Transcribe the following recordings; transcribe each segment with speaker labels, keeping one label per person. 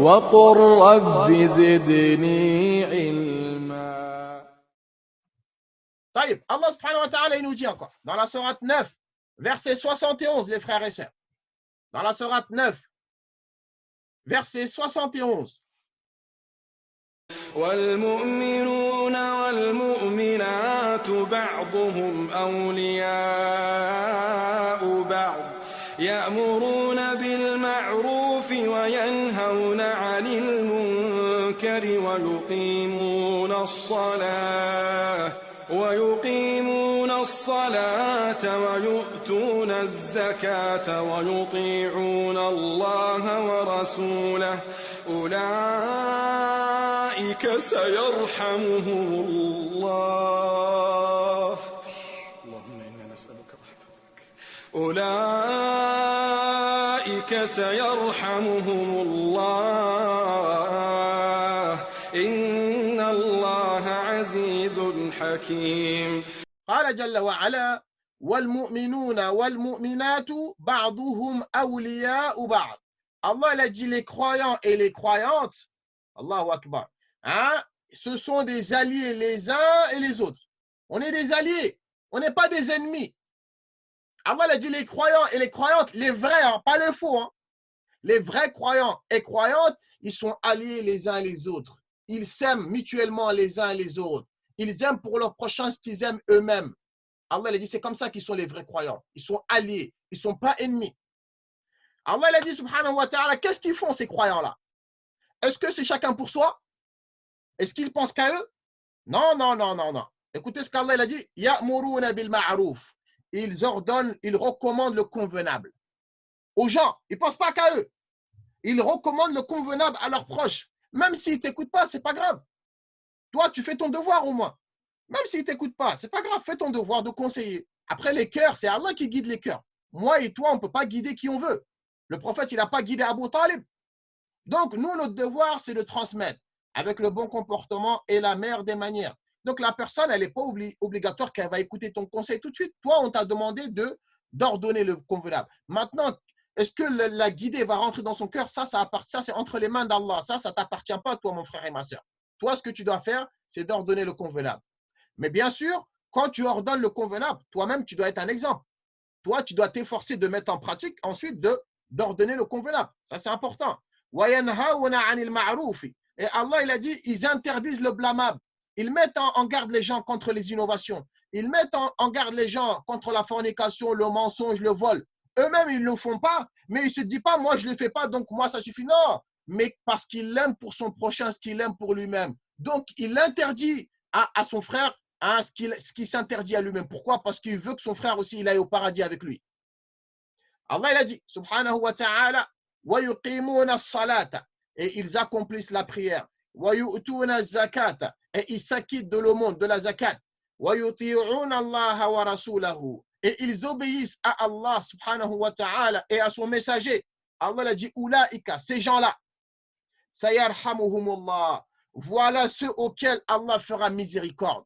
Speaker 1: وقل رب زدني علما.
Speaker 2: طيب, Allah subhanahu wa ta'ala, il nous dit encore, dans la sourate 9, verset 71, les frères et sœurs. Dans la sourate 9, verset 71.
Speaker 3: والمؤمنون والمؤمنات بعضهم أولياء بعض يأمرون بالمعروف وينهون عن المنكر ويقيمون الصلاة ويؤتون الزكاة ويطيعون الله ورسوله أولئك سيرحمهم الله. اللهم إنا نسألك رحمتك. أولئك سيرحمهم الله إن الله عزيز حكيم.
Speaker 2: قال جل وعلا والمؤمنون والمؤمنات بعضهم أولياء بعض. Allah a dit les croyants et les croyantes, Allahu Akbar, hein, ce sont des alliés les uns et les autres. On est des alliés, on n'est pas des ennemis. Allah a dit les croyants et les croyantes, les vrais, hein, pas les faux. Hein. Les vrais croyants et croyantes, ils sont alliés les uns et les autres. Ils s'aiment mutuellement les uns et les autres. Ils aiment pour leur prochain ce qu'ils aiment eux-mêmes. Allah a dit c'est comme ça qu'ils sont les vrais croyants. Ils sont alliés, ils ne sont pas ennemis. Allah a dit subhanahu wa ta'ala, qu'est-ce qu'ils font ces croyants-là? Est-ce que c'est chacun pour soi? Est-ce qu'ils pensent qu'à eux? Non, non, non, non, non. Écoutez ce qu'Allah a dit. Ya'muruna bil ma'ruf. Ils ordonnent, ils recommandent le convenable. Aux gens, ils ne pensent pas qu'à eux. Ils recommandent le convenable à leurs proches. Même s'ils ne t'écoutent pas, ce n'est pas grave. Toi, tu fais ton devoir au moins. Même s'ils ne t'écoutent pas, ce n'est pas grave. Fais ton devoir de conseiller. Après, les cœurs, c'est Allah qui guide les cœurs. Moi et toi, on ne peut pas guider qui on veut. Le prophète, il n'a pas guidé Abu Talib. Donc, nous, notre devoir, c'est de transmettre avec le bon comportement et la meilleure des manières. Donc, la personne, elle n'est pas obligatoire qu'elle va écouter ton conseil tout de suite. Toi, on t'a demandé d'ordonner le convenable. Maintenant, est-ce que la guidée va rentrer dans son cœur? Ça c'est entre les mains d'Allah. Ça ne t'appartient pas, toi, mon frère et ma soeur. Toi, ce que tu dois faire, c'est d'ordonner le convenable. Mais bien sûr, quand tu ordonnes le convenable, toi-même, tu dois être un exemple. Toi, tu dois t'efforcer de mettre en pratique, ensuite d'ordonner le convenable. Ça, c'est important. Et Allah, il a dit, ils interdisent le blâmable. Ils mettent en garde les gens contre les innovations. Ils mettent en garde les gens contre la fornication, le mensonge, le vol. Eux-mêmes, ils ne le font pas, mais ils ne se disent pas, moi, je ne le fais pas, donc moi, ça suffit. Non, mais parce qu'il aime pour son prochain ce qu'il aime pour lui-même. Donc, il interdit à son frère ce qui s'interdit à lui-même. Pourquoi? Parce qu'il veut que son frère aussi, il aille au paradis avec lui. Allah, il a dit, subhanahu wa ta'ala, وَيُقِيمُونَ الصَّلَاةَ, et ils accomplissent la prière. وَيُؤْتُونَ الزَّكَاةَ, et ils s'acquittent de l'aumône, de la zakat. وَيُطِيعُونَ اللَّهَ وَرَسُولَهُ, et ils obéissent à Allah subhanahu wa ta'ala et à son messager. Allah a dit, Oulaïka, ces gens-là, sayarhamuhumullah, voilà ceux auxquels Allah fera miséricorde.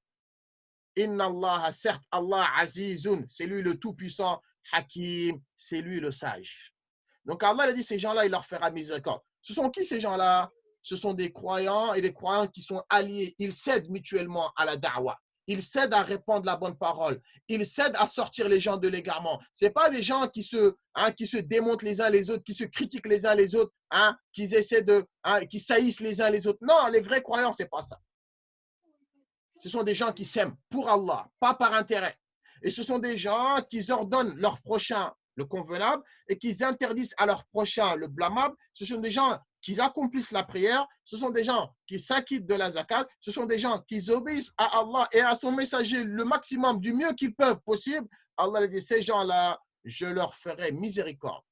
Speaker 2: Inna Allah, certes, Allah azizun, c'est lui le tout-puissant, Hakim, c'est lui le sage. Donc Allah a dit, ces gens-là, il leur fera miséricorde. Ce sont qui ces gens-là? Ce sont des croyants et des croyants qui sont alliés. Ils s'aident mutuellement à la da'wah. Ils s'aident à répandre la bonne parole. Ils s'aident à sortir les gens de l'égarement. Ce n'est pas des gens qui se démontent les uns les autres, qui se critiquent les uns les autres, qui essaient qui saillissent les uns les autres. Non, les vrais croyants, ce n'est pas ça. Ce sont des gens qui s'aiment pour Allah, pas par intérêt. Et ce sont des gens qui ordonnent leur prochain le convenable et qui interdisent à leur prochain le blâmable. Ce sont des gens qui accomplissent la prière. Ce sont des gens qui s'acquittent de la zakat. Ce sont des gens qui obéissent à Allah et à son messager le maximum, du mieux qu'ils peuvent possible. Allah a dit, ces gens-là, je leur ferai miséricorde.